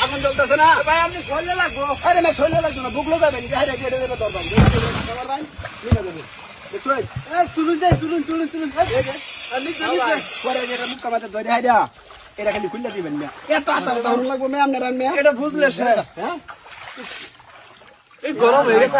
এখন চলতেছে না ভাই, আপনি শরীরে লাগবো। আরে না, শরীরে লাগবে না, বুকলো যাবেন। এটা খালি খুললে দিবেন না, এত আশা লাগবো ম্যাম না। এটা বুঝলে স্যার, হ্যাঁ, এই গরম হয়ে গেছে।